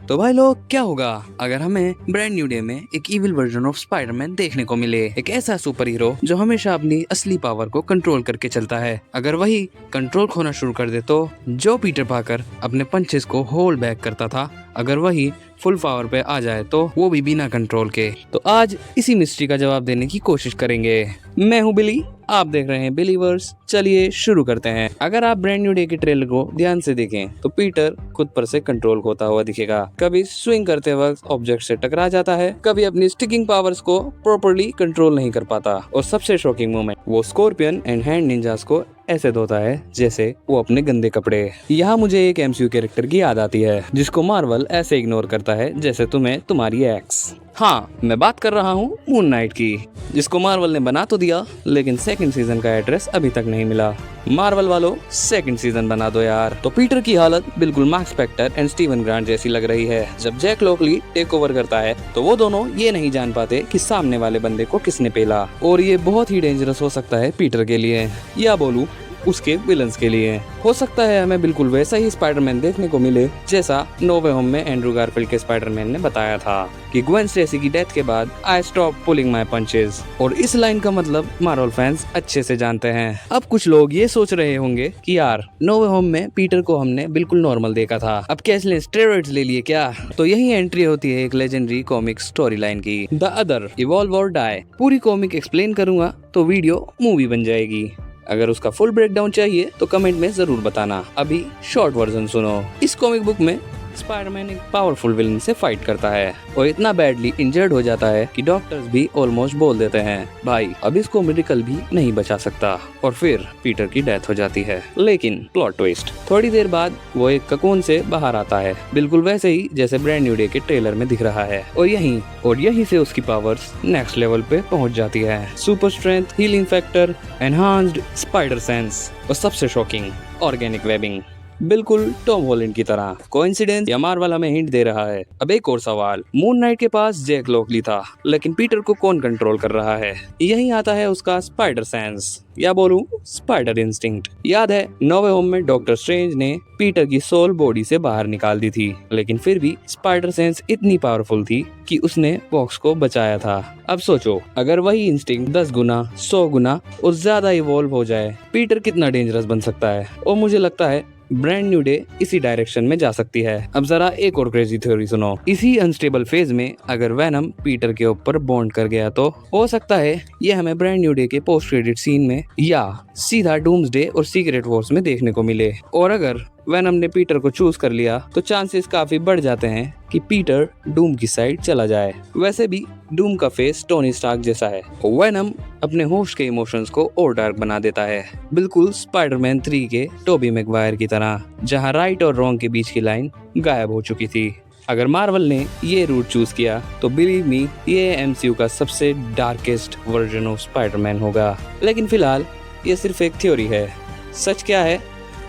तो भाई लोग, क्या होगा अगर हमें ब्रांड न्यू डे में एक इविल वर्जन ऑफ स्पाइडरमैन देखने को मिले। एक ऐसा सुपर हीरो जो हमेशा अपनी असली पावर को कंट्रोल करके चलता है। अगर वही कंट्रोल खोना शुरू कर दे तो जो पीटर पाकर अपने पंचेस को होल्ड बैक करता था, अगर वही फुल पावर पे आ जाए तो वो भी बिना कंट्रोल के। तो आज इसी मिस्ट्री का जवाब देने की कोशिश करेंगे। मैं हूँ बिली, आप देख रहे हैं बिलीवर्स। चलिए शुरू करते हैं। अगर आप ब्रांड न्यू डे के ट्रेलर को ध्यान से देखें तो पीटर खुद पर से कंट्रोल खोता हुआ दिखेगा। कभी स्विंग करते वक्त ऑब्जेक्ट से टकरा जाता है, कभी अपनी स्टिकिंग पावर्स को प्रॉपर्ली कंट्रोल नहीं कर पाता, और सबसे शॉकिंग मोमेंट, वो स्कॉर्पियन एंड हैंड निंजास को ऐसे धोता है जैसे वो अपने गंदे कपड़े। यहाँ मुझे एक एमसीयू कैरेक्टर की याद आती है जिसको मार्वल ऐसे इग्नोर करता है जैसे तुम्हें तुम्हारी एक्स। हाँ, मैं बात कर रहा हूँ मून नाइट की, जिसको मार्वल ने बना तो दिया लेकिन सेकंड सीजन का एड्रेस अभी तक नहीं मिला। मार्वल वालों, सेकंड सीजन बना दो यार। तो पीटर की हालत बिल्कुल Mark Spector and Steven Grant जैसी लग रही है। जब जैक लॉकली टेक ओवर करता है तो वो दोनों ये नहीं जान पाते कि सामने वाले बंदे को किसने पेला, और ये बहुत ही डेंजरस हो सकता है पीटर के लिए, या बोलूं उसके विलन्स के लिए। हो सकता है हमें बिल्कुल वैसा ही स्पाइडरमैन देखने को मिले जैसा नो वे होम में एंड्रू गारफील्ड के स्पाइडरमैन ने बताया था कि ग्वेन स्टेसी की डेथ के बाद I stop pulling my punches. और इस लाइन का मतलब मार्वल फैंस अच्छे से जानते हैं। अब कुछ लोग ये सोच रहे होंगे कि यार, नो वे होम में पीटर को हमने बिल्कुल नॉर्मल देखा था, अब क्या इसने स्टेरॉइड्स ले लिए क्या? तो यही एंट्री होती है एक लेजेंडरी कॉमिक स्टोरी लाइन की, द अदर, इवॉल्व और डाई। पूरी कॉमिक एक्सप्लेन करूंगा तो वीडियो मूवी बन जाएगी। अगर उसका फुल ब्रेकडाउन चाहिए तो कमेंट में जरूर बताना। अभी शॉर्ट वर्जन सुनो। इस कॉमिक बुक में स्पाइडरमैन एक पावरफुल विलन से फाइट करता है और इतना बैडली इंजर्ड हो जाता है कि डॉक्टर्स भी ऑलमोस्ट बोल देते हैं भाई अब इसको मेडिकल भी नहीं बचा सकता, और फिर पीटर की डेथ हो जाती है। लेकिन प्लॉट ट्विस्ट, थोड़ी देर बाद वो एक ककून से बाहर आता है, बिल्कुल वैसे ही जैसे ब्रांड न्यू डे के ट्रेलर में दिख रहा है, और यहीं से उसकी पावर्स नेक्स्ट लेवल पे पहुंच जाती है। Super strength, healing factor, enhanced spider sense, और सबसे शॉकिंग, ऑर्गेनिक वेबिंग, बिल्कुल टॉम हॉलैंड की तरह। कोइंसिडेंस या मार्वल हमें हिंट दे रहा है? अब एक और सवाल, मून नाइट के पास जैक लॉकली था, लेकिन पीटर को कौन कंट्रोल कर रहा है? यही आता है उसका स्पाइडर सेंस, या बोलूं स्पाइडर इंस्टिंक्ट। याद है नो वे होम में डॉक्टर स्ट्रेंज ने पीटर की सोल बॉडी से बाहर निकाल दी थी, लेकिन फिर भी स्पाइडर सेंस इतनी पावरफुल थी कि उसने बॉक्स को बचाया था। अब सोचो, अगर वही इंस्टिंक्ट 10 गुना 100 गुना और ज्यादा इवॉल्व हो जाए, पीटर कितना डेंजरस बन सकता है। और मुझे लगता है ब्रांड न्यू डे इसी डायरेक्शन में जा सकती है। अब जरा एक और क्रेजी थ्योरी सुनो। इसी अनस्टेबल फेज में अगर वेनम पीटर के ऊपर बॉन्ड कर गया तो हो सकता है ये हमें ब्रांड न्यू डे के पोस्ट क्रेडिट सीन में या सीधा डूम्सडे और सीक्रेट वॉर्स में देखने को मिले। और अगर वेनम ने पीटर को चूज कर लिया तो चांसेस काफी बढ़ जाते हैं कि पीटर डूम की साइड चला जाए। वैसे भी डूम का फेस टोनी स्टार्क जैसा है, वेनम अपने होस्ट के इमोशंस को और डार्क बना देता है, बिल्कुल स्पाइडरमैन 3 के टोबी मैगवायर की तरह, जहां राइट और रॉन्ग के बीच की लाइन गायब हो चुकी थी। अगर मार्वल ने ये रूट चूज किया तो बिलीव मी, ये एमसीयू का सबसे डार्केस्ट वर्जन ऑफ स्पाइडरमैन होगा। लेकिन फिलहाल ये सिर्फ एक थ्योरी है, सच क्या है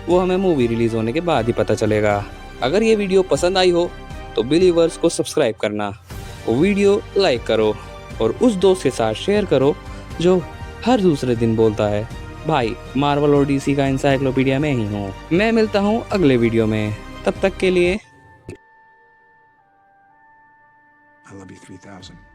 वो हमें मूवी रिलीज होने के बाद ही पता चलेगा। अगर ये वीडियो पसंद आई हो तो बिलीवर्स को सब्सक्राइब करना, वीडियो लाइक करो और उस दोस्त के साथ शेयर करो जो हर दूसरे दिन बोलता है भाई मार्वल और डीसी का एनसाइक्लोपीडिया में ही हूँ। मैं मिलता हूँ अगले वीडियो में, तब तक के लिए I love you 3000.